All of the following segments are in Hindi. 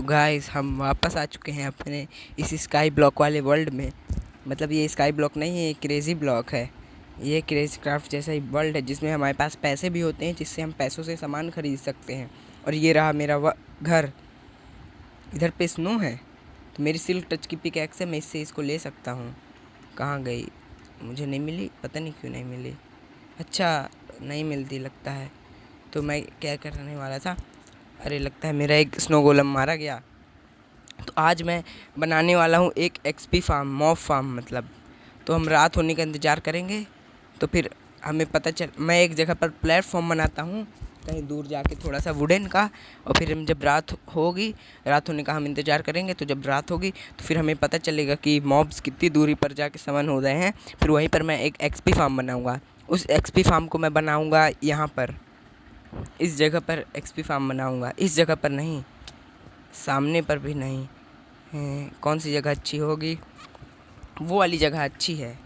गाइस हम वापस आ चुके हैं अपने इस स्काई ब्लॉक वाले वर्ल्ड में। मतलब ये स्काई ब्लॉक नहीं है, ये क्रेज़ी ब्लॉक है। ये क्रेज़ी क्राफ्ट जैसा ही वर्ल्ड है जिसमें हमारे पास पैसे भी होते हैं, जिससे हम पैसों से सामान खरीद सकते हैं। और ये रहा मेरा घर। इधर पे स्नो है तो मेरी सिल्क टच की पिकैक्स है, मैं इससे इसको ले सकता हूँ। कहाँ गई? मुझे नहीं मिली, पता नहीं क्यों नहीं मिली। अच्छा नहीं मिलती लगता है। तो मैं क्या करने वाला था, अरे लगता है मेरा एक स्नो गोलम मारा गया। तो आज मैं बनाने वाला हूँ एक एक्सपी फार्म, मॉब फार्म मतलब। तो हम रात होने का इंतज़ार करेंगे, तो फिर हमें पता चल, मैं एक जगह पर प्लेटफॉर्म बनाता हूँ कहीं दूर जाके थोड़ा सा वुडन का। और फिर हम जब रात होगी, रात होने का हम इंतज़ार करेंगे, तो जब रात होगी तो फिर हमें पता चलेगा कि मॉब्स कितनी दूरी पर जाके समन हो रहे हैं। फिर वहीं पर मैं एक एक्सपी फार्म बनाऊँगा। उस एक्सपी फार्म को मैं बनाऊँगा यहाँ पर, इस जगह पर एक्सपी फार्म बनाऊँगा। इस जगह पर नहीं, सामने पर भी नहीं। कौन सी जगह अच्छी होगी? वो वाली जगह अच्छी है।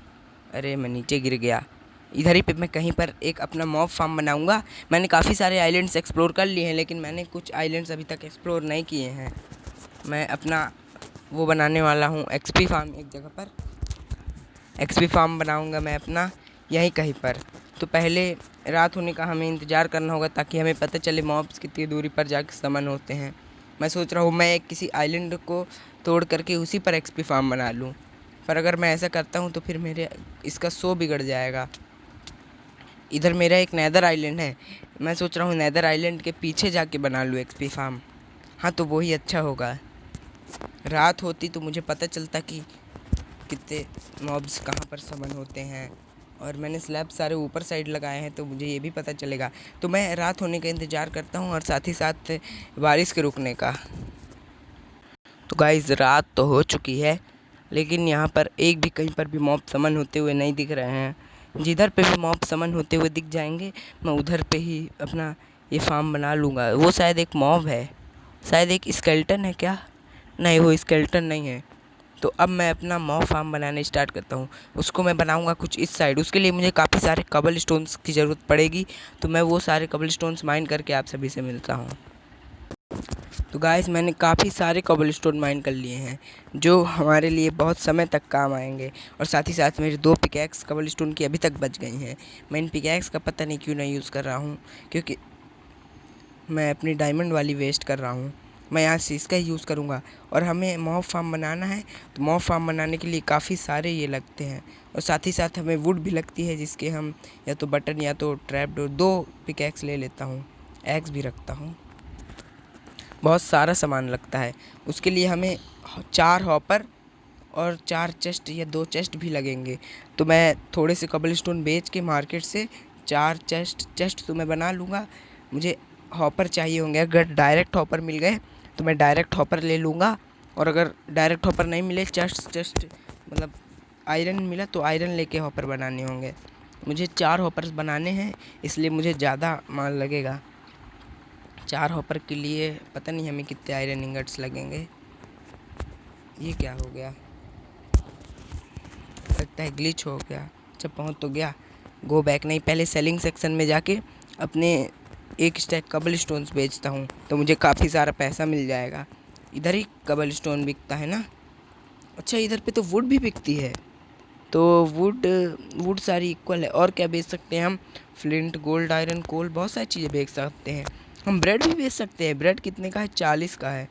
अरे मैं नीचे गिर गया। इधर ही पे मैं कहीं पर एक अपना मॉब फार्म बनाऊंगा। मैंने काफ़ी सारे आइलैंड्स एक्सप्लोर कर लिए हैं, लेकिन मैंने कुछ आइलैंड्स अभी तक एक्सप्लोर नहीं किए हैं। मैं अपना वो बनाने वाला हूँ एक्सपी फार्म। एक जगह पर एक्सपी फार्म बनाऊंगा मैं अपना, यहीं कहीं पर। तो पहले रात होने का हमें इंतज़ार करना होगा ताकि हमें पता चले मॉब्स कितनी दूरी पर जाके समन होते हैं। मैं सोच रहा हूँ मैं एक किसी आइलैंड को तोड़ करके उसी पर एक्सपी फार्म बना लूँ, पर अगर मैं ऐसा करता हूँ तो फिर मेरे इसका शो बिगड़ जाएगा। इधर मेरा एक नेदर आइलैंड है, मैं सोच रहा हूँ नेदर आइलैंड के पीछे जाके बना लूँ एक्सपी फार्म। हाँ तो वही अच्छा होगा। रात होती तो मुझे पता चलता कि कितने मॉब्स कहाँ पर समन होते हैं। और मैंने स्लैब सारे ऊपर साइड लगाए हैं तो मुझे ये भी पता चलेगा। तो मैं रात होने का इंतज़ार करता हूँ और साथ ही साथ बारिश के रुकने का। तो गाइस रात तो हो चुकी है, लेकिन यहाँ पर एक भी कहीं पर भी मॉब समन होते हुए नहीं दिख रहे हैं। जिधर पे भी मॉब समन होते हुए दिख जाएंगे मैं उधर पे ही अपना ये फार्म बना लूँगा। वो शायद एक मॉब है, शायद एक स्केलेटन है क्या? नहीं, वो स्केलेटन नहीं है। तो अब मैं अपना मॉब फार्म बनाने स्टार्ट करता हूँ। उसको मैं बनाऊँगा कुछ इस साइड। उसके लिए मुझे काफ़ी सारे कबल स्टोन्स की ज़रूरत पड़ेगी, तो मैं वो सारे कबल स्टोन्स माइन करके आप सभी से मिलता हूँ। तो गाइस मैंने काफ़ी सारे कबल स्टोन माइन कर लिए हैं जो हमारे लिए बहुत समय तक काम आएंगे। और साथ ही साथ मेरी 2 पिकैक्स कबल स्टोन की अभी तक बच गई हैं। मैं इन पिकैक्स का पता नहीं क्यों नहीं यूज़ कर रहा हूँ, क्योंकि मैं अपनी डायमंड वाली वेस्ट कर रहा हूँ। मैं यहाँ से इसका ही यूज़ करूँगा। और हमें मॉब फार्म बनाना है, तो मॉब फार्म बनाने के लिए काफ़ी सारे ये लगते हैं। और साथ ही साथ हमें वुड भी लगती है, जिसके हम या तो बटन या तो ट्रैप डोर, 2 पिकैक्स ले लेता हूँ, एक्स भी रखता हूँ। बहुत सारा सामान लगता है। उसके लिए हमें 4 हॉपर और 4 चेस्ट या 2 चेस्ट भी लगेंगे। तो मैं थोड़े से कबल स्टोन बेच के मार्केट से 4 चेस्ट तो मैं बना लूँगा। मुझे हॉपर चाहिए होंगे, अगर डायरेक्ट हॉपर मिल गए तो मैं डायरेक्ट हॉपर ले लूँगा। और अगर डायरेक्ट हॉपर नहीं मिले, चेस्ट मतलब आयरन मिला तो आयरन लेके हॉपर बनाने होंगे। मुझे 4 हॉपर्स बनाने हैं, इसलिए मुझे ज़्यादा माल लगेगा। 4 हॉपर के लिए पता नहीं हमें कितने आयरन इंगट्स लगेंगे। ये क्या हो गया? लगता है ग्लिच हो गया। अच्छा पहुंच तो गया। गो बैक नहीं, पहले सेलिंग सेक्शन में जाके अपने एक स्टैक कबल स्टोन्स बेचता हूँ तो मुझे काफ़ी सारा पैसा मिल जाएगा। इधर ही कबल स्टोन बिकता है ना? अच्छा इधर पे तो वुड भी बिकती है। तो वुड सारी इक्वल है। और क्या बेच सकते हैं हम? फ्लिंट, गोल्ड, आयरन, कोल, बहुत सारी चीज़ें बेच सकते हैं। हम ब्रेड भी बेच सकते हैं। ब्रेड कितने का है? 40 का है।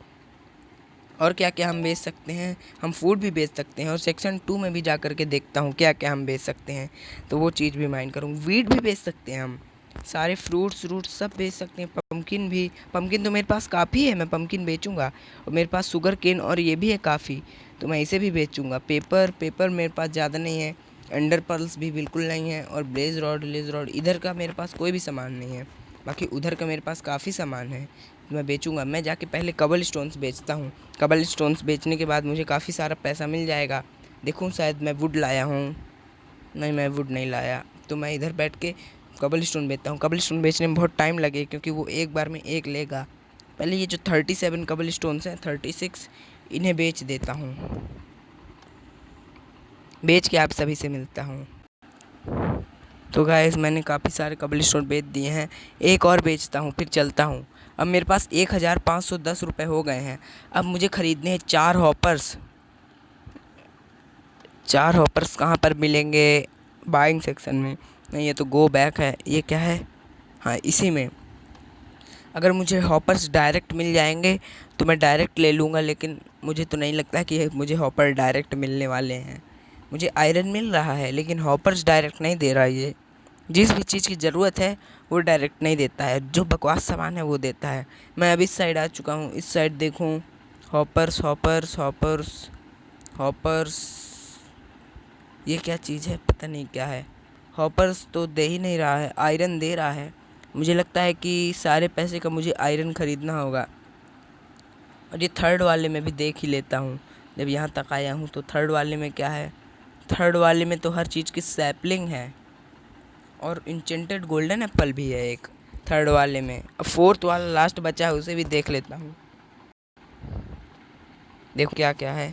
और क्या क्या हम बेच सकते हैं? हम फूड भी बेच सकते हैं। और सेक्शन 2 में भी जा कर के देखता हूँ क्या क्या हम बेच सकते हैं, तो वो चीज़ भी माइंड करूँ। वीट भी बेच सकते हैं हम, सारे फ्रूट्स सब बेच सकते हैं। पम्पकिन भी, पम्पकिन तो मेरे पास काफ़ी है, मैं पम्पकिन बेचूंगा। और मेरे पास शुगर केन और ये भी है काफ़ी, तो मैं इसे भी बेचूंगा। पेपर मेरे पास ज़्यादा नहीं है। अंडर पर्ल्स भी बिल्कुल नहीं है। और ब्लेज रॉड इधर का मेरे पास कोई भी सामान नहीं है। बाकी उधर का मेरे पास काफ़ी सामान है, मैं बेचूंगा। मैं जाके पहले कबल स्टोन्स बेचता हूँ। कबल स्टोन्स बेचने के बाद मुझे काफ़ी सारा पैसा मिल जाएगा। देखूँ शायद मैं वुड लाया हूँ। नहीं, मैं वुड नहीं लाया। तो मैं इधर बैठ के कबल स्टोन बेचता हूँ। कबल स्टोन बेचने में बहुत टाइम लगे, क्योंकि वो एक बार में एक लेगा। पहले ये जो 37 कबल स्टोन्स हैं, 36, इन्हें बेच देता हूँ। बेच के आप सभी से मिलता हूँ। तो गाइस मैंने काफ़ी सारे कबल स्टोन बेच दिए हैं। एक और बेचता हूँ फिर चलता हूँ। अब मेरे पास 1510 रुपये हो गए हैं। अब मुझे ख़रीदने हैं 4 हॉपर्स। 4 हॉपर्स कहाँ पर मिलेंगे? बाइंग सेक्शन में नहीं, ये तो गो बैक है। ये क्या है? हाँ, इसी में। अगर मुझे हॉपर्स डायरेक्ट मिल जाएंगे तो मैं डायरेक्ट ले लूँगा, लेकिन मुझे तो नहीं लगता कि मुझे हॉपर डायरेक्ट मिलने वाले हैं। मुझे आयरन मिल रहा है लेकिन हॉपर्स डायरेक्ट नहीं दे रहा। ये जिस भी चीज़ की ज़रूरत है वो डायरेक्ट नहीं देता है, जो बकवास सामान है वो देता है। मैं अब इस साइड आ चुका हूँ। इस साइड देखूँ, हॉपर्स हॉपर्स हॉपर्स हॉपर्स। ये क्या चीज़ है? पता नहीं क्या है। हॉपर्स तो दे ही नहीं रहा है, आयरन दे रहा है। मुझे लगता है कि सारे पैसे का मुझे आयरन ख़रीदना होगा। और ये थर्ड वाले में भी देख ही लेता हूँ। जब यहाँ तक आया हूँ तो थर्ड वाले में क्या है? थर्ड वाले में तो हर चीज़ की सैपलिंग है और इंचेंटेड गोल्डन एप्पल भी है एक थर्ड वाले में। अब फोर्थ वाला लास्ट बचा है, उसे भी देख लेता हूँ। देखो क्या क्या है।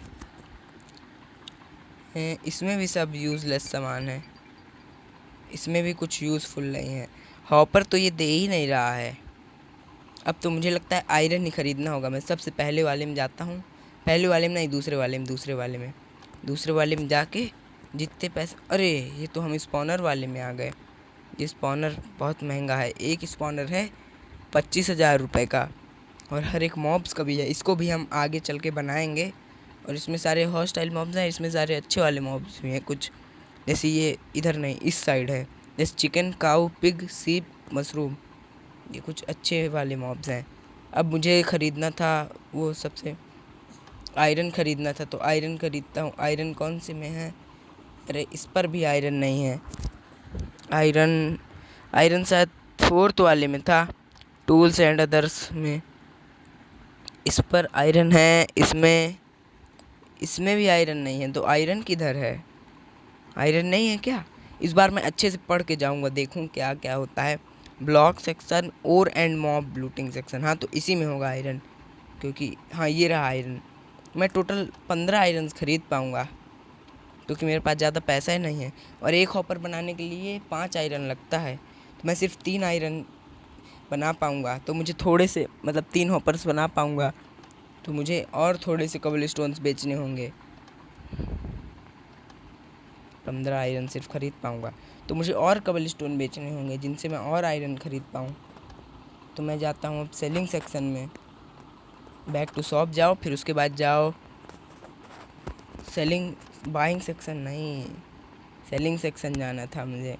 इसमें भी सब यूज़लेस सामान है, इसमें भी कुछ यूज़फुल नहीं है। हॉपर तो ये दे ही नहीं रहा है। अब तो मुझे लगता है आयरन ही ख़रीदना होगा। मैं सबसे पहले वाले में जाता हूँ। पहले वाले में नहीं, दूसरे वाले में। दूसरे वाले में जाके जितने पैसे, अरे ये तो हम स्पॉनर वाले में आ गए। ये स्पॉनर बहुत महंगा है। एक स्पॉनर है 25,000 रुपये का और हर एक मॉब्स का भी है। इसको भी हम आगे चल के बनाएंगे और इसमें सारे हॉस्टाइल मॉब्स हैं, इसमें सारे अच्छे वाले मॉब्स भी हैं कुछ। जैसे ये इधर नहीं, इस साइड है, जैसे चिकन, काऊ, पिग, सीप, मशरूम। ये कुछ अच्छे वाले मॉब्स हैं। अब मुझे ख़रीदना था वो सबसे आयरन ख़रीदना था, तो आयरन ख़रीदता हूँ। आयरन कौन से में है? अरे इस पर भी आयरन नहीं है। आयरन आयरन शायद फोर्थ वाले में था, टूल्स एंड अदर्स में। इस पर आयरन है, इसमें भी आयरन नहीं है। तो आयरन किधर है? आयरन नहीं है क्या? इस बार मैं अच्छे से पढ़ के जाऊंगा, देखूं क्या क्या होता है। Block section, or and mob looting section. हाँ, तो इसी में होगा आयरन, क्योंकि हाँ ये रहा आयरन। मैं टोटल 15 आयरन खरीद पाऊँगा क्योंकि मेरे पास ज़्यादा पैसा ही नहीं है। और एक हॉपर बनाने के लिए 5 आयरन लगता है, तो मैं सिर्फ 3 आयरन बना पाऊँगा। तो मुझे थोड़े से, मतलब 3 हॉपर्स बना पाऊँगा, तो मुझे और थोड़े से कबल स्टोन्स बेचने होंगे। 15 आयरन सिर्फ ख़रीद पाऊँगा, तो मुझे और कबल स्टोन बेचने होंगे जिनसे मैं और आयरन ख़रीद पाऊँ। तो मैं जाता हूँ अब सेलिंग सेक्शन में। बैक टू शॉप जाओ, फिर उसके बाद जाओ सेलिंग, बाइंग सेक्शन नहीं, सेलिंग सेक्शन जाना था मुझे।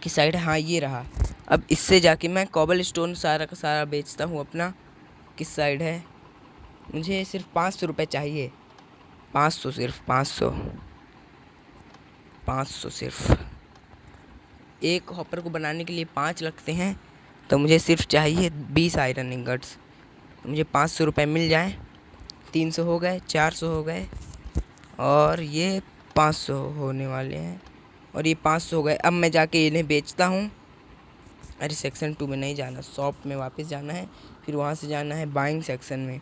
किस साइड? हाँ ये रहा। अब इससे जाके मैं कॉबल स्टोन सारा का सारा बेचता हूँ अपना। किस साइड है? मुझे सिर्फ 500 रुपये चाहिए। 500, सिर्फ 500 सिर्फ। एक हॉपर को बनाने के लिए 5 लगते हैं, तो मुझे सिर्फ चाहिए 20 आयरन इंगट्स। तो मुझे 500 रुपये मिल जाए। 300 हो गए, 400 हो गए और ये 500 होने वाले हैं और ये 500 हो गए। अब मैं जाके इन्हें बेचता हूँ। अरे सेक्शन 2 में नहीं जाना, शॉप में वापस जाना है, फिर वहाँ से जाना है बाइंग सेक्शन में।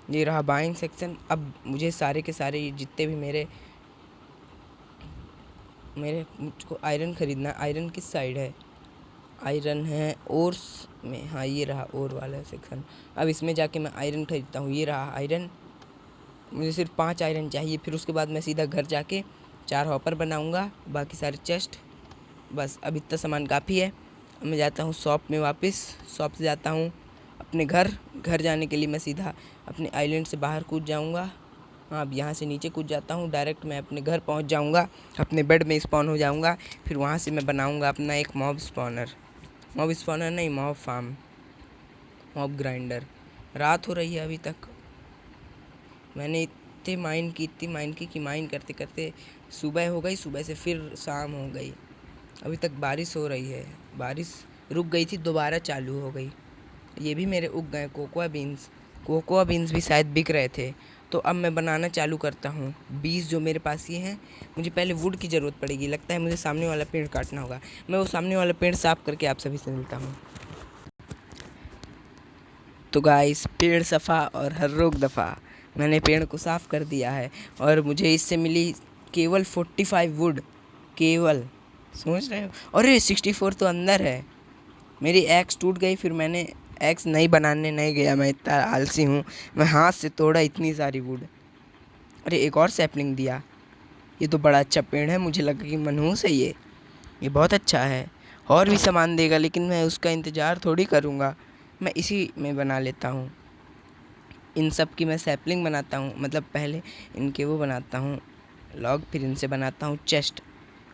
ये रहा बाइंग सेक्शन। अब मुझे सारे के सारे जितने भी मुझको आयरन ख़रीदना। आयरन किस साइड है? आयरन है ओर्स में। हाँ ये रहा ओर वाला सेक्शन। अब इसमें जाके मैं आयरन ख़रीदता हूँ। ये रहा आयरन। मुझे सिर्फ 5 आयरन चाहिए। फिर उसके बाद मैं सीधा घर जाके 4 हॉपर बनाऊँगा, बाकी सारे चेस्ट। बस अब इतना सामान काफ़ी है। अब मैं जाता हूँ शॉप में वापस। शॉप से जाता हूँ अपने घर जाने के लिए मैं सीधा अपने आइलैंड से बाहर कूद जाऊँगा। हाँ, अब यहाँ से नीचे कूद जाता हूँ, डायरेक्ट मैं अपने घर पहुँच जाऊँगा, अपने बेड में स्पॉन हो जाऊँगा। फिर वहाँ से मैं बनाऊँगा अपना एक मॉब स्पॉनर नहीं, मॉब फार्म, मॉब ग्राइंडर। रात हो रही है अभी तक। मैंने इतनी माइन की कि माइन करते करते सुबह हो गई। सुबह से फिर शाम हो गई। अभी तक बारिश हो रही है। बारिश रुक गई थी, दोबारा चालू हो गई। ये भी मेरे उग गए कोकोआ बीन्स भी शायद बिक रहे थे। तो अब मैं बनाना चालू करता हूँ। बीज जो मेरे पास ये हैं, मुझे पहले वुड की ज़रूरत पड़ेगी। लगता है मुझे सामने वाला पेड़ काटना होगा। मैं वो सामने वाला पेड़ साफ़ करके आप सभी से मिलता हूँ। तो गाइस, पेड़ सफ़ा और हर रोग दफ़ा। मैंने पेड़ को साफ़ कर दिया है और मुझे इससे मिली केवल 45 वुड। केवल, सोच रहे हो? अरे 64 तो अंदर है। मेरी एक्स टूट गई, फिर मैंने एक्स नहीं बनाने नहीं गया, मैं इतना आलसी हूँ। मैं हाथ से तोड़ा इतनी सारी वुड। अरे एक और सैपलिंग दिया, ये तो बड़ा अच्छा पेड़ है, मुझे लगा कि मनहूस है ये बहुत अच्छा है। और भी सामान देगा लेकिन मैं उसका इंतज़ार थोड़ी करूँगा, मैं इसी में बना लेता हूँ। इन सब की मैं सैपलिंग बनाता हूँ, मतलब पहले इनके वो बनाता हूँ लॉग, फिर इनसे बनाता हूँ चेस्ट।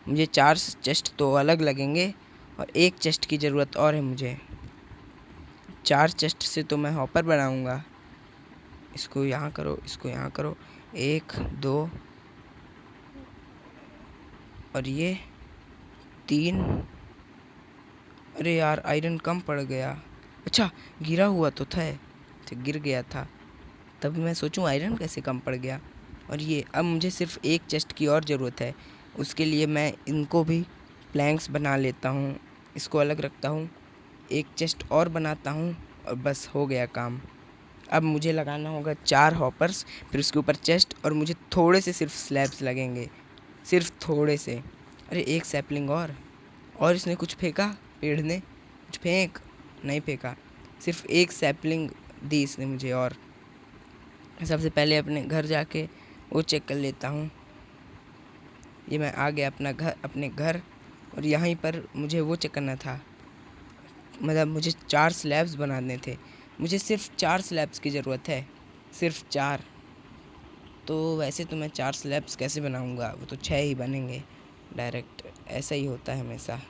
मुझे 4 चेस्ट तो अलग लगेंगे और एक चेस्ट की ज़रूरत और है मुझे। 4 चेस्ट से तो मैं हॉपर बनाऊँगा। इसको यहाँ करो, इसको यहाँ करो, 1 2 और ये 3। अरे यार आयरन कम पड़ गया। अच्छा गिरा हुआ तो था, अच्छा गिर गया था, तभी मैं सोचूं आयरन कैसे कम पड़ गया। और ये अब मुझे सिर्फ एक चेस्ट की और ज़रूरत है, उसके लिए मैं इनको भी प्लैंक्स बना लेता हूँ, इसको अलग रखता हूँ, एक चेस्ट और बनाता हूँ और बस हो गया काम। अब मुझे लगाना होगा 4 हॉपर्स, फिर उसके ऊपर चेस्ट, और मुझे थोड़े से सिर्फ स्लैब्स लगेंगे, सिर्फ थोड़े से। अरे एक सैपलिंग और इसने कुछ फेंका, पेड़ ने कुछ नहीं फेंका, सिर्फ एक सैपलिंग दी इसने मुझे। और सबसे पहले अपने घर जाके वो चेक कर लेता हूँ। ये मैं आ गया अपने घर, और यहीं पर मुझे वो चेक करना था, मतलब मुझे 4 स्लैब्स बनाने थे। मुझे सिर्फ 4 स्लैब्स की ज़रूरत है, सिर्फ 4। तो वैसे तो मैं 4 स्लैब्स कैसे बनाऊँगा, वो तो 6 ही बनेंगे डायरेक्ट, ऐसा ही होता है हमेशा।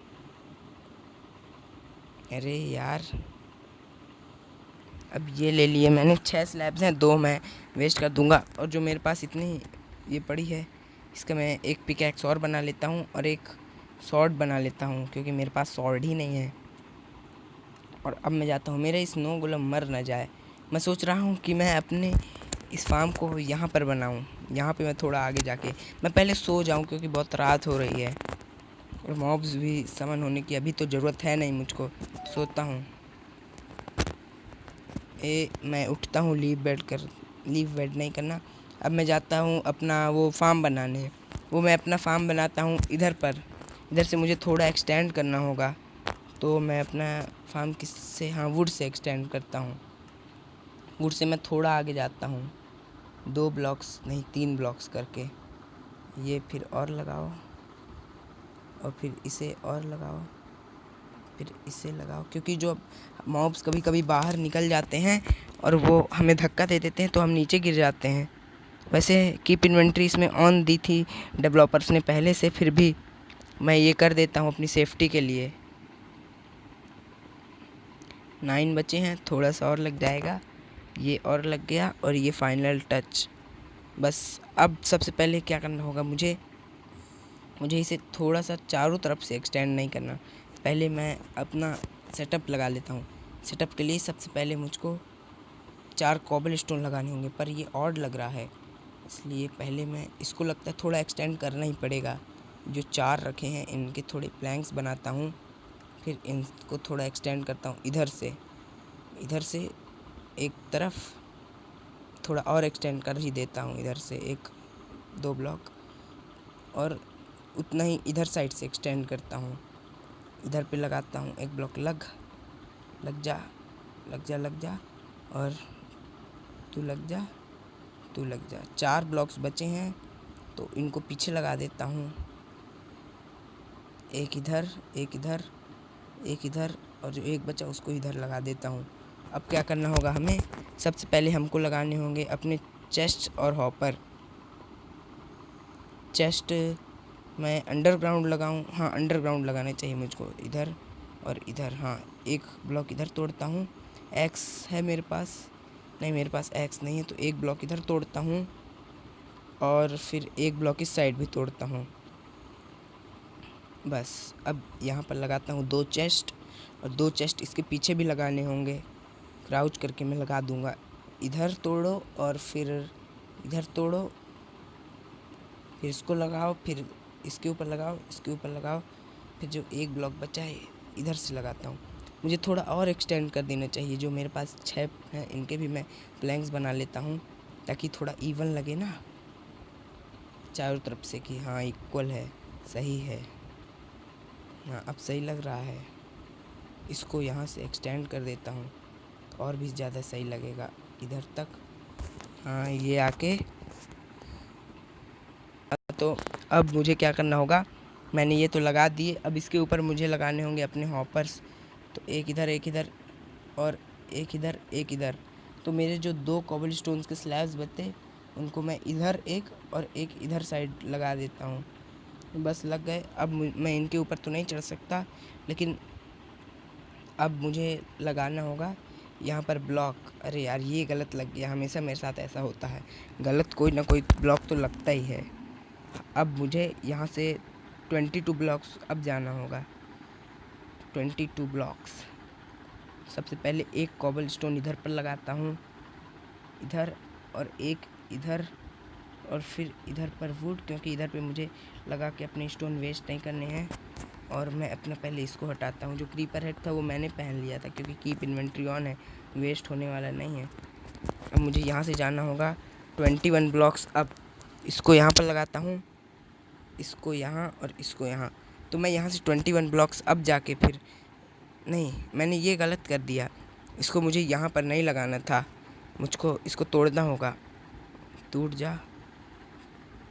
अरे यार अब ये ले लिए मैंने, 6 स्लैब्स हैं, 2 मैं वेस्ट कर दूंगा। और जो मेरे पास इतनी ये पड़ी है, इसका मैं एक पिकैक्स और बना लेता हूँ और एक सॉर्ड बना लेता हूँ, क्योंकि मेरे पास सॉर्ड ही नहीं है। और अब मैं जाता हूँ, मेरे स्नो गोलम मर ना जाए। मैं सोच रहा हूँ कि मैं अपने इस फार्म को यहाँ पर बनाऊँ, यहाँ पे मैं थोड़ा आगे जाके मैं पहले सो जाऊँ, क्योंकि बहुत रात हो रही है और मॉब्स भी समन होने की अभी तो ज़रूरत है नहीं मुझको। सोता हूँ, मैं उठता हूँ, लीव बेड नहीं करना। अब मैं जाता हूँ अपना वो फार्म बनाने, वो मैं अपना फार्म बनाता हूँ इधर पर। इधर से मुझे थोड़ा एक्सटेंड करना होगा, तो मैं अपना फार्म किससे, हाँ वुड से एक्सटेंड करता हूँ। वुड से मैं थोड़ा आगे जाता हूँ, 2 ब्लॉक्स नहीं 3 ब्लॉक्स करके। ये फिर और लगाओ, और फिर इसे और लगाओ, फिर इसे लगाओ, क्योंकि जो मॉब्स कभी कभी बाहर निकल जाते हैं और वो हमें धक्का दे देते हैं तो हम नीचे गिर जाते हैं। वैसे कीप इन्वेंट्री इसमें ऑन दी थी डेवलपर्स ने पहले से, फिर भी मैं ये कर देता हूँ अपनी सेफ्टी के लिए। 9 बचे हैं, थोड़ा सा और लग जाएगा, ये और लग गया, और ये फाइनल टच। बस अब सबसे पहले क्या करना होगा, मुझे इसे थोड़ा सा चारों तरफ से एक्सटेंड नहीं करना। पहले मैं अपना सेटअप लगा लेता हूँ। सेटअप के लिए सबसे पहले मुझको 4 कॉबल स्टोन लगाने होंगे, पर ये ऑड लग रहा है, इसलिए पहले मैं इसको लगता है थोड़ा एक्सटेंड करना ही पड़ेगा। जो 4 रखे हैं इनके थोड़े प्लैंक्स बनाता हूँ, फिर इनको थोड़ा एक्सटेंड करता हूँ इधर से एक तरफ थोड़ा और एक्सटेंड कर ही देता हूँ, इधर से 1 2 ब्लॉक, और उतना ही इधर साइड से एक्सटेंड करता हूँ। इधर पे लगाता हूँ 1 ब्लॉक, लग जा, और तू लग जा। 4 ब्लॉक्स बचे हैं तो इनको पीछे लगा देता हूँ, एक इधर और जो एक बचा उसको इधर लगा देता हूँ। अब क्या करना होगा हमें, सबसे पहले हमको लगाने होंगे अपने चेस्ट और हॉपर। चेस्ट मैं अंडरग्राउंड लगाऊं, हाँ अंडरग्राउंड लगाने चाहिए मुझको, इधर और इधर। हाँ एक ब्लॉक इधर तोड़ता हूँ, एक्स है मेरे पास, नहीं मेरे पास एक्स नहीं है, तो एक ब्लॉक इधर तोड़ता हूँ और फिर एक ब्लॉक इस साइड भी तोड़ता हूँ। बस अब यहाँ पर लगाता हूँ 2 चेस्ट, और 2 चेस्ट इसके पीछे भी लगाने होंगे, क्राउच करके मैं लगा दूँगा। इधर तोड़ो और फिर इधर तोड़ो, फिर इसको लगाओ, फिर इसके ऊपर लगाओ, फिर जो एक ब्लॉक बचा है इधर से लगाता हूँ। मुझे थोड़ा और एक्सटेंड कर देना चाहिए, जो मेरे पास 6 हैं इनके भी मैं प्लैंक्स बना लेता हूँ, ताकि थोड़ा इवन लगे ना चारों तरफ से, कि हाँ इक्वल है, सही है। हाँ अब सही लग रहा है, इसको यहाँ से एक्सटेंड कर देता हूँ, तो और भी ज़्यादा सही लगेगा इधर तक। हाँ, ये आके तो अब मुझे क्या करना होगा, मैंने ये तो लगा दिए, अब इसके ऊपर मुझे लगाने होंगे अपने हॉपर्स। तो एक इधर और एक इधर एक इधर। तो मेरे जो 2 कॉबल स्टोन्स के स्लैब्स बचे उनको मैं इधर एक और एक इधर साइड लगा देता हूँ। बस लग गए। अब मैं इनके ऊपर तो नहीं चढ़ सकता, लेकिन अब मुझे लगाना होगा यहाँ पर ब्लॉक। अरे यार, ये गलत लग गया, हमेशा मेरे साथ ऐसा होता है, गलत कोई ना कोई ब्लॉक तो लगता ही है। अब मुझे यहाँ से 22 ब्लॉक्स अब जाना होगा, 22 ब्लॉक्स। सबसे पहले एक कॉबल स्टोन इधर पर लगाता हूँ, इधर, और एक इधर, और फिर इधर पर वुड, क्योंकि इधर पे मुझे लगा के अपने स्टोन वेस्ट नहीं करने हैं। और मैं अपना पहले इसको हटाता हूँ, जो क्रीपर हेड था वो मैंने पहन लिया था, क्योंकि कीप इन्वेंट्री ऑन है, वेस्ट होने वाला नहीं है। अब मुझे यहाँ से जाना होगा 21 ब्लॉक्स। अब इसको यहाँ पर लगाता हूँ, इसको यहाँ और इसको यहाँ। तो मैं यहाँ से 21 ब्लॉक्स अब जाके फिर, नहीं, मैंने ये गलत कर दिया, इसको मुझे यहाँ पर नहीं लगाना था, मुझको इसको तोड़ना होगा। टूट जा,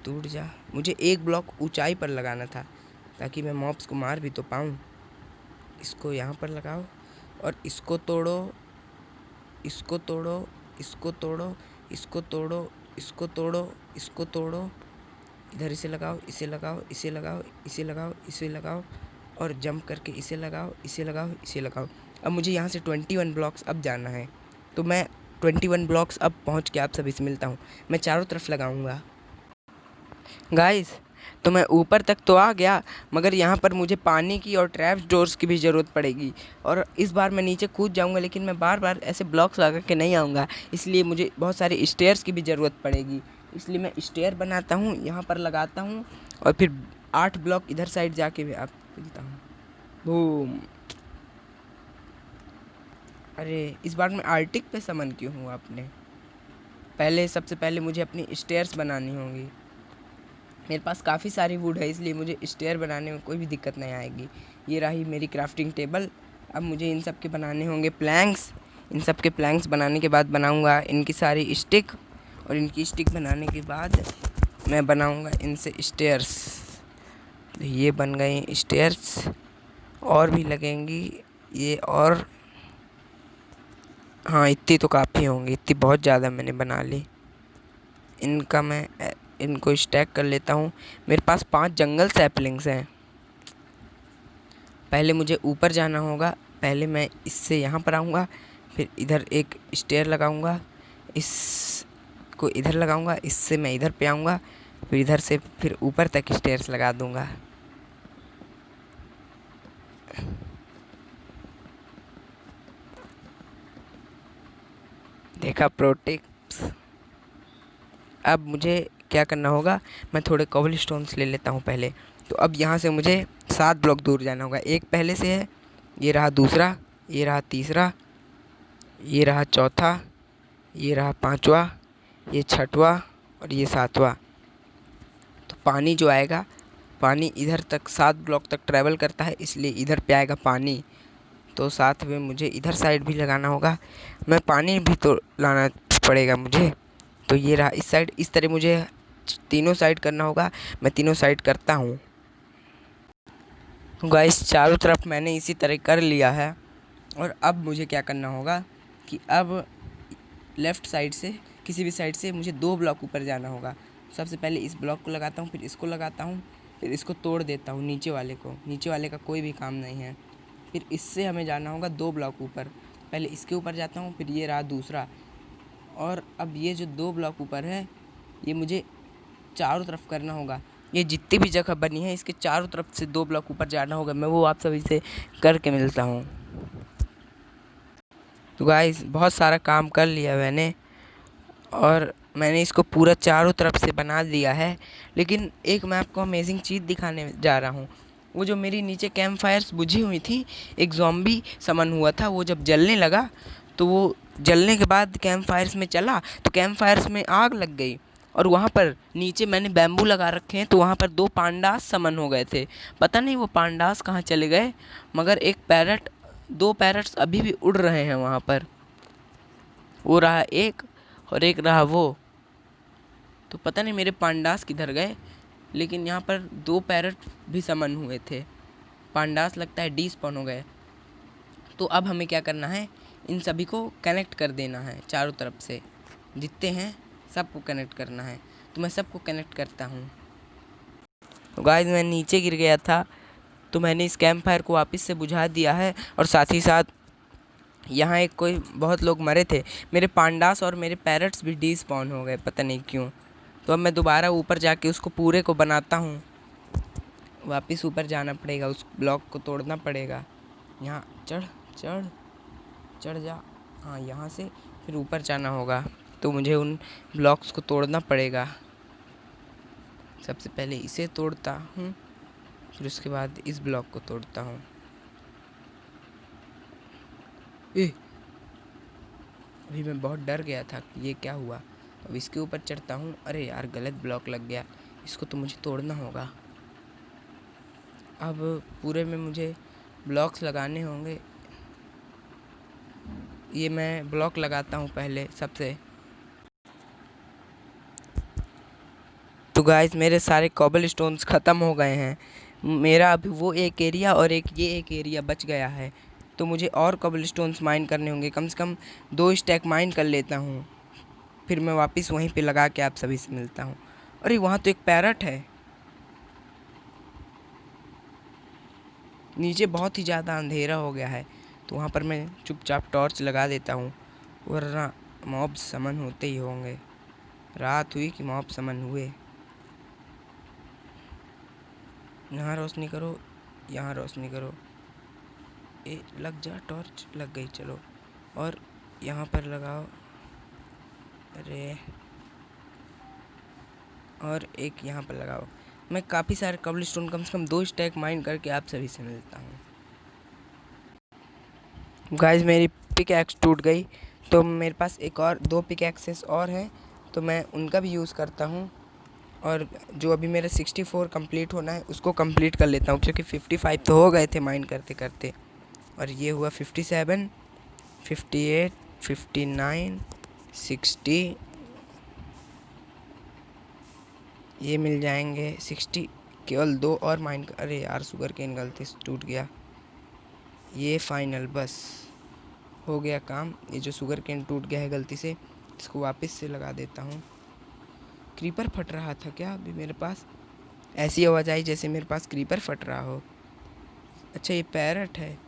टूट जा। मुझे एक ब्लॉक ऊंचाई पर लगाना था, ताकि मैं मॉब्स को मार भी तो पाऊँ। इसको यहाँ पर लगाओ और इसको तोड़ो, इसको तोड़ो, इसको तोड़ो, इसको तोड़ो, इसको तोड़ो, इसको तोड़ो, इधर इसे लगाओ, इसे लगाओ, इसे लगाओ, इसे लगाओ, इसे लगाओ, और जंप करके इसे लगाओ, इसे लगाओ, इसे लगाओ। अब मुझे यहाँ से 21 ब्लॉक्स अब जाना है। तो मैं 21 ब्लॉक्स अब पहुँच के आप सभी से मिलता हूँ। मैं चारों तरफ लगाऊंगा गाइस। तो मैं ऊपर तक तो आ गया, मगर यहाँ पर मुझे पानी की और ट्रैप्स डोर्स की भी ज़रूरत पड़ेगी। और इस बार मैं नीचे कूद जाऊँगा, लेकिन मैं बार बार ऐसे ब्लॉक्स लगा के नहीं आऊँगा, इसलिए मुझे बहुत सारे स्टेयर्स की भी ज़रूरत पड़ेगी। इसलिए मैं स्टेयर बनाता हूँ, यहाँ पर लगाता हूँ, और फिर 8 ब्लॉक इधर साइड जाके भी आप मिलता हूँ। बूम। अरे, इस बार मैं आर्टिक पे समन क्यों हूँ आपने? सबसे पहले मुझे अपनी स्टेयर्स बनानी होंगी। मेरे पास काफ़ी सारी वुड है, इसलिए मुझे स्टेयर बनाने में कोई भी दिक्कत नहीं आएगी। ये रही मेरी क्राफ्टिंग टेबल। अब मुझे इन सब के बनाने होंगे प्लैंक्स। इन सब के प्लैंक्स बनाने के बाद बनाऊंगा इनकी सारी स्टिक, और इनकी स्टिक बनाने के बाद मैं बनाऊंगा इनसे स्टेयर्स। ये बन गए स्टेयर्स, और भी लगेंगी ये, और हाँ, इतनी तो काफ़ी होंगी, इतनी बहुत ज़्यादा मैंने बना ली। इनको स्टैक कर लेता हूँ। मेरे पास 5 जंगल सैपलिंग्स हैं। पहले मुझे ऊपर जाना होगा, पहले मैं इससे यहाँ पर आऊँगा, फिर इधर एक स्टेयर लगाऊँगा, इसको इधर लगाऊँगा, इससे मैं इधर पे आऊँगा, फिर इधर से फिर ऊपर तक स्टेयर्स लगा दूँगा। देखा प्रोटेक्ट्स। अब मुझे क्या करना होगा, मैं थोड़े कॉबल स्टोन्स ले लेता हूँ पहले। तो अब यहाँ से मुझे 7 ब्लॉक दूर जाना होगा। एक पहले से है, ये रहा दूसरा, ये रहा तीसरा, ये रहा चौथा, ये रहा पांचवा, ये छठवा, और ये सातवां। तो पानी जो आएगा, पानी इधर तक 7 ब्लॉक तक ट्रैवल करता है, इसलिए इधर पे आएगा पानी। तो साथ में मुझे इधर साइड भी लगाना होगा, मैं पानी भी तो लाना पड़ेगा मुझे। तो ये रहा इस साइड, इस तरह मुझे तीनों साइड करना होगा। मैं तीनों साइड करता हूँ। गाइस, चारों तरफ मैंने इसी तरह कर लिया है। और अब मुझे क्या करना होगा कि अब लेफ़्ट साइड से, किसी भी साइड से मुझे 2 ब्लॉक ऊपर जाना होगा। सबसे पहले इस ब्लॉक को लगाता हूँ, फिर इसको लगाता हूँ, फिर इसको तोड़ देता हूँ नीचे वाले को। नीचे वाले का कोई भी काम नहीं है। फिर इससे हमें जाना होगा 2 ब्लॉक ऊपर। पहले इसके ऊपर जाता हूँ, फिर ये रहा दूसरा। और अब ये जो 2 ब्लॉक ऊपर है, ये मुझे चारों तरफ करना होगा। ये जितनी भी जगह बनी है, इसके चारों तरफ से 2 ब्लॉक ऊपर जाना होगा। मैं वो आप सभी से करके मिलता हूँ। तो गाइस, बहुत सारा काम कर लिया मैंने, और मैंने इसको पूरा चारों तरफ से बना दिया है। लेकिन एक मैं आपको अमेजिंग चीज़ दिखाने जा रहा हूँ। वो जो मेरी नीचे कैंप फायर्स बुझी हुई थी, एक ज़ॉम्बी समन हुआ था, वो जब जलने लगा, तो वो जलने के बाद कैंप फायर्स में चला, तो कैंप फायर्स में आग लग गई। और वहाँ पर नीचे मैंने बैम्बू लगा रखे हैं, तो वहाँ पर 2 पांडास समन हो गए थे। पता नहीं वो पांडास कहाँ चले गए, मगर 2 पैरट्स अभी भी उड़ रहे हैं वहाँ पर। वो रहा एक और एक रहा वो। तो पता नहीं मेरे पांडास किधर गए, लेकिन यहाँ पर 2 पैरट भी समन हुए थे। पांडास लगता है डिस्पॉन हो गए। तो अब हमें क्या करना है, इन सभी को कनेक्ट कर देना है चारों तरफ से, जितने हैं सबको कनेक्ट करना है। तो मैं सबको कनेक्ट करता हूँ। तो गाइस मैं नीचे गिर गया था, तो मैंने इस कैंप फायर को वापस से बुझा दिया है। और साथ ही साथ यहाँ एक कोई बहुत लोग मरे थे। मेरे पांडास और मेरे पैरट्स भी डिस्पॉन हो गए, पता नहीं क्यों। तो अब मैं दोबारा ऊपर जाके उसको पूरे को बनाता हूँ। वापस ऊपर जाना पड़ेगा, उस ब्लॉक को तोड़ना पड़ेगा। यहाँ चढ़ चढ़ चढ़ जा, हाँ यहाँ से फिर ऊपर जाना होगा। तो मुझे उन ब्लॉक्स को तोड़ना पड़ेगा। सबसे पहले इसे तोड़ता हूँ, फिर उसके बाद इस ब्लॉक को तोड़ता हूँ। अभी मैं बहुत डर गया था कि ये क्या हुआ। अब इसके ऊपर चढ़ता हूँ। अरे यार गलत ब्लॉक लग गया, इसको तो मुझे तोड़ना होगा। अब पूरे में मुझे ब्लॉक्स लगाने होंगे। ये मैं ब्लॉक लगाता हूँ पहले सबसे। तो गाइस मेरे सारे कॉबल स्टोन्स ख़त्म हो गए हैं। मेरा अभी वो एक एरिया और ये एक एरिया बच गया है। तो मुझे और कॉबल स्टोन्स माइन करने होंगे, कम से कम 2 स्टैक माइन कर लेता हूँ। फिर मैं वापस वहीं पे लगा के आप सभी से मिलता हूँ। अरे वहाँ तो एक पैरट है। नीचे बहुत ही ज़्यादा अंधेरा हो गया है, तो वहाँ पर मैं चुपचाप टॉर्च लगा देता हूँ, वरना मॉब समन होते ही होंगे। रात हुई कि मॉब समन हुए। यहाँ रोशनी करो, यहाँ रोशनी करो। ए लग जा, टॉर्च लग गई, चलो। और यहाँ पर लगाओ। अरे और एक यहाँ पर लगाओ। मैं काफ़ी सारे कबल स्टोन कम से कम 2 स्टैक माइन करके आप सभी से मिलता हूँ। गाइस मेरी पिक एक्स टूट गई, तो मेरे पास एक और 2 पिक एक्सेस और हैं, तो मैं उनका भी यूज़ करता हूँ। और जो अभी मेरा 64 कंप्लीट होना है उसको कंप्लीट कर लेता हूँ, क्योंकि 55 तो हो गए थे माइन करते करते। और ये हुआ 57, 58, 59, 60, ये मिल जाएंगे 60। केवल 2 और माइन। अरे यार शुगर केन गलती से टूट गया। ये फाइनल बस हो गया काम। ये जो शुगर केन टूट गया है गलती से, इसको वापस से लगा देता हूँ। क्रीपर फट रहा था क्या अभी मेरे पास? ऐसी आवाज़ आई जैसे मेरे पास क्रीपर फट रहा हो। अच्छा ये पैरट है।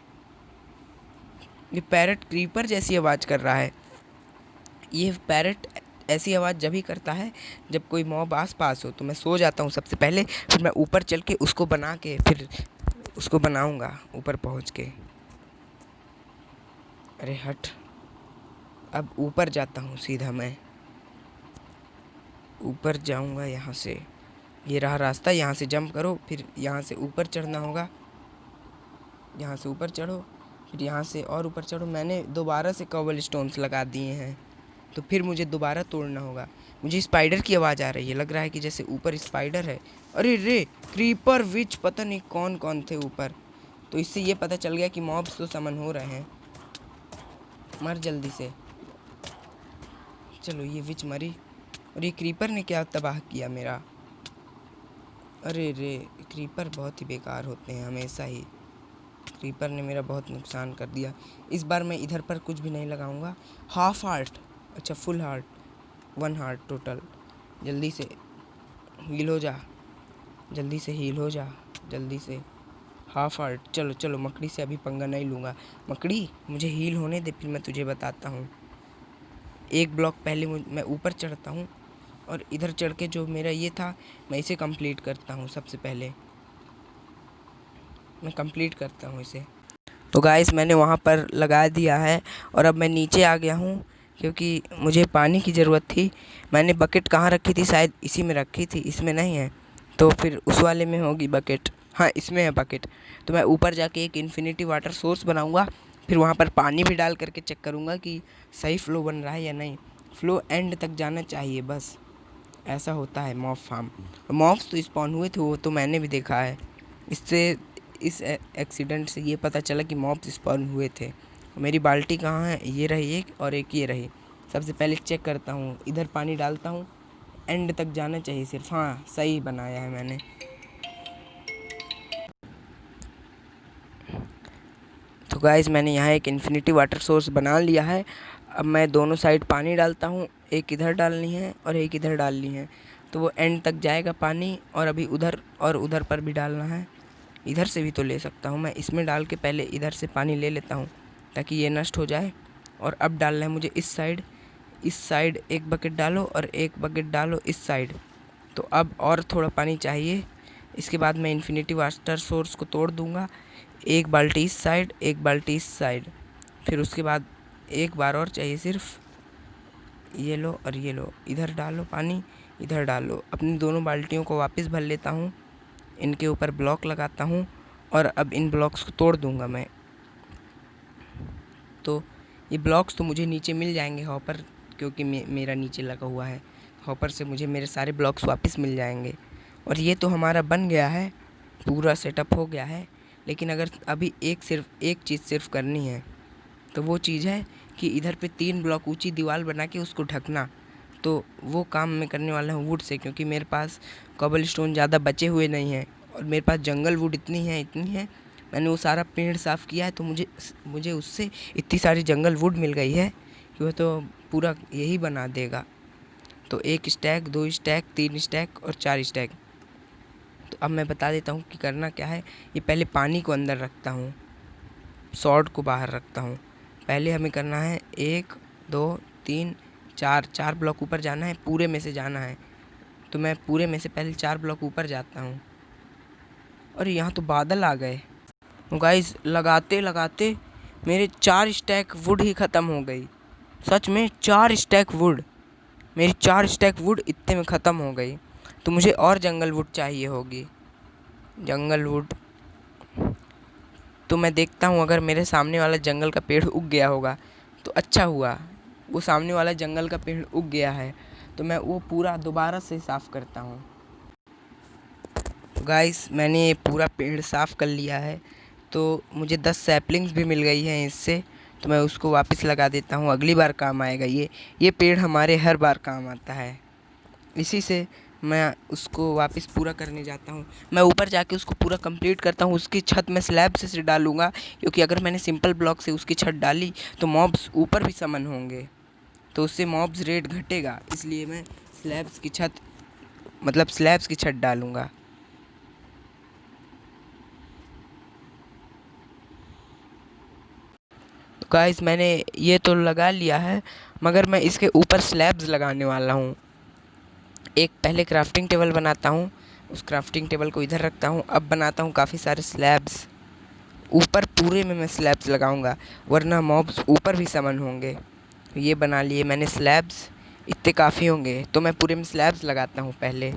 ये पैरट क्रीपर जैसी आवाज़ कर रहा है। ये पैरट ऐसी आवाज़ जब ही करता है जब कोई मॉब आस पास हो। तो मैं सो जाता हूँ सबसे पहले, फिर मैं ऊपर चल के उसको बना के फिर उसको बनाऊँगा ऊपर पहुँच के। अरे हट, अब ऊपर जाता हूँ सीधा। मैं ऊपर जाऊँगा यहाँ से। ये रहा रास्ता, यहाँ से जंप करो, फिर यहाँ से ऊपर चढ़ना होगा। यहाँ से ऊपर चढ़ो, फिर यहाँ से और ऊपर चढ़ो। मैंने दोबारा से कॉबल स्टोन्स लगा दिए हैं, तो फिर मुझे दोबारा तोड़ना होगा। मुझे स्पाइडर की आवाज़ आ रही है, लग रहा है कि जैसे ऊपर स्पाइडर है। अरे रे, क्रीपर विच पता नहीं कौन कौन थे ऊपर। तो इससे ये पता चल गया कि मॉब्स तो समन हो रहे हैं। मर जल्दी से। चलो ये विच मरी। और ये क्रीपर ने क्या तबाह किया मेरा। अरे रे, क्रीपर बहुत ही बेकार होते हैं हमेशा ही। क्रीपर ने मेरा बहुत नुकसान कर दिया। इस बार मैं इधर पर कुछ भी नहीं लगाऊंगा। हाफ हार्ट, अच्छा फुल हार्ट, 1 हार्ट टोटल। जल्दी से हील हो जा, जल्दी से हील हो जा, जल्दी से। Half heart. चलो चलो, मकड़ी से अभी पंगा नहीं लूँगा। मकड़ी मुझे हील होने दे, फिर मैं तुझे बताता हूँ। एक ब्लॉक पहले मैं ऊपर चढ़ता हूँ, और इधर चढ़ के जो मेरा ये था मैं इसे कंप्लीट करता हूँ। सबसे पहले मैं कंप्लीट करता हूँ इसे। तो गाइस मैंने वहाँ पर लगा दिया है, और अब मैं नीचे आ गया हूँ क्योंकि मुझे पानी की ज़रूरत थी। मैंने बकेट कहाँ रखी थी, शायद इसी में रखी थी, इसमें नहीं है। तो फिर उस वाले में होगी बकेट। हाँ इसमें है बकेट। तो मैं ऊपर जाके एक इन्फिनिटी वाटर सोर्स बनाऊँगा, फिर वहाँ पर पानी भी डाल करके चेक करूँगा कि सही फ्लो बन रहा है या नहीं। फ्लो एंड तक जाना चाहिए बस। ऐसा होता है मॉब फार्म। मॉब्स तो स्पॉन हुए थे, वो तो मैंने भी देखा है। इससे इस एक्सीडेंट से ये पता चला कि मॉब्स स्पॉन हुए थे। मेरी बाल्टी कहाँ है? ये रही एक, और एक ये रही। सबसे पहले चेक करता हूँ, इधर पानी डालता हूँ, एंड तक जाना चाहिए सिर्फ। हाँ, सही बनाया है मैंने। तो गाइस मैंने यहाँ एक इन्फिनिटी वाटर सोर्स बना लिया है। अब मैं दोनों साइड पानी डालता हूँ, एक इधर डालनी है और एक इधर डालनी है, तो वो एंड तक जाएगा पानी। और अभी उधर और उधर पर भी डालना है, इधर से भी तो ले सकता हूँ मैं। इसमें डाल के पहले इधर से पानी ले लेता हूँ ताकि ये नष्ट हो जाए। और अब डालना है मुझे इस साइड एक बकेट डालो और एक बकेट डालो इस साइड। तो अब और थोड़ा पानी चाहिए। इसके बाद मैं इन्फिनिटी वाटर सोर्स को तोड़ दूँगा, एक बाल्टी इस साइड एक बाल्टी इस साइड। फिर उसके बाद एक बार और चाहिए सिर्फ। ये लो और ये लो, इधर डालो पानी, इधर डालो। अपनी दोनों बाल्टियों को वापस भर लेता हूँ, इनके ऊपर ब्लॉक लगाता हूँ और अब इन ब्लॉक्स को तोड़ दूँगा मैं। तो ये ब्लॉक्स तो मुझे नीचे मिल जाएंगे हॉपर, क्योंकि मेरा नीचे लगा हुआ है। हॉपर से मुझे मेरे सारे ब्लॉक्स वापस मिल जाएंगे। और ये तो हमारा बन गया है, पूरा सेटअप हो गया है। लेकिन अगर अभी एक चीज़ सिर्फ करनी है, तो वो चीज़ है कि इधर पे 3 ब्लॉक ऊंची दीवार बना के उसको ढकना। तो वो काम मैं करने वाला हूँ वुड से, क्योंकि मेरे पास कॉबल स्टोन ज़्यादा बचे हुए नहीं हैं और मेरे पास जंगल वुड इतनी है। मैंने वो सारा पेड़ साफ़ किया है, तो मुझे उससे इतनी सारी जंगल वुड मिल गई है कि वो तो पूरा यही बना देगा। तो 1 स्टैक, 2 स्टैक, 3 स्टैक और 4 स्टैक। तो अब मैं बता देता हूँ कि करना क्या है। ये पहले पानी को अंदर रखता हूँ, सॉर्ड को बाहर रखता हूँ। पहले हमें करना है 1 2 3 4 ब्लॉक ऊपर जाना है, पूरे में से जाना है। तो मैं पूरे में से पहले 4 ब्लॉक ऊपर जाता हूँ। और यहाँ तो बादल आ गए गाइस। लगाते लगाते मेरे 4 स्टैक वुड ही ख़त्म हो गई। सच में 4 स्टैक वुड, मेरी 4 स्टैक वुड इतने में ख़त्म हो गई। तो मुझे और जंगल वुड चाहिए होगी, जंगल वुड। तो मैं देखता हूँ अगर मेरे सामने वाला जंगल का पेड़ उग गया होगा तो अच्छा हुआ। वो सामने वाला जंगल का पेड़ उग गया है, तो मैं वो पूरा दोबारा से साफ़ करता हूँ। तो गाइस मैंने ये पूरा पेड़ साफ़ कर लिया है, तो मुझे 10 सैपलिंग्स भी मिल गई हैं इससे। तो मैं उसको वापस लगा देता हूँ, अगली बार काम आएगा। ये पेड़ हमारे हर बार काम आता है। इसी से मैं उसको वापस पूरा करने जाता हूँ। मैं ऊपर जाके उसको पूरा कंप्लीट करता हूँ। उसकी छत मैं स्लैब से डालूँगा, क्योंकि अगर मैंने सिंपल ब्लॉक से उसकी छत डाली तो मॉब्स ऊपर भी समन होंगे, तो उससे मॉब्स रेट घटेगा। इसलिए मैं स्लैब्स की छत डालूँगा। तो गाइस मैंने ये तो लगा लिया है, मगर मैं इसके ऊपर स्लैब्स लगाने वाला हूँ। एक पहले क्राफ्टिंग टेबल बनाता हूँ, उस क्राफ्टिंग टेबल को इधर रखता हूँ। अब बनाता हूँ काफ़ी सारे स्लैब्स। ऊपर पूरे में मैं स्लैब्स लगाऊंगा, वरना मॉब्स ऊपर भी समन होंगे। ये बना लिए मैंने स्लैब्स, इतने काफ़ी होंगे, तो मैं पूरे में स्लैब्स लगाता हूँ पहले।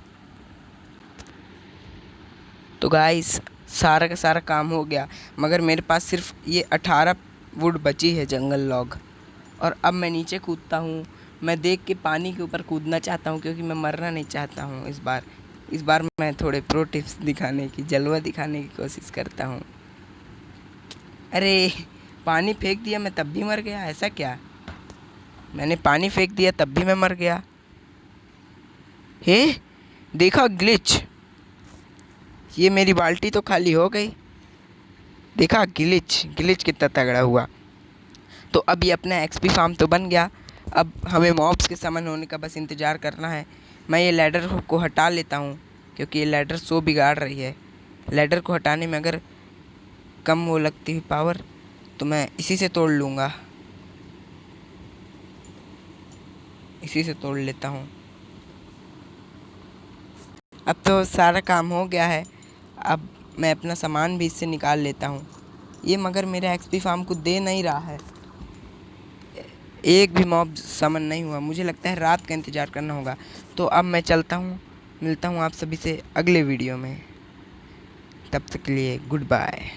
तो गाइस सारा का सारा काम हो गया, मगर मेरे पास सिर्फ ये 18 वुड बची है, जंगल लॉग। और अब मैं नीचे कूदता हूँ। मैं देख के पानी के ऊपर कूदना चाहता हूँ, क्योंकि मैं मरना नहीं चाहता हूँ इस बार मैं थोड़े प्रो टिप्स दिखाने की, जलवा दिखाने की कोशिश करता हूँ। अरे पानी फेंक दिया मैं तब भी मर गया, ऐसा क्या? मैंने पानी फेंक दिया तब भी मैं मर गया। हे, देखा ग्लिच? ये मेरी बाल्टी तो खाली हो गई। देखा ग्लिच कितना तगड़ा हुआ। तो अब ये अपना एक्सपी फार्म तो बन गया। अब हमें मॉब्स के समन होने का बस इंतज़ार करना है। मैं ये लैडर को हटा लेता हूँ, क्योंकि ये लैडर सो बिगाड़ रही है। लैडर को हटाने में अगर कम वो लगती हुई पावर, तो मैं इसी से तोड़ लूँगा, इसी से तोड़ लेता हूँ। अब तो सारा काम हो गया है। अब मैं अपना सामान भी इससे निकाल लेता हूँ। ये मगर मेरे एक्सपी फार्म को दे नहीं रहा है, एक भी मॉब समन नहीं हुआ। मुझे लगता है रात का इंतज़ार करना होगा। तो अब मैं चलता हूँ, मिलता हूँ आप सभी से अगले वीडियो में। तब तक के लिए गुड बाय।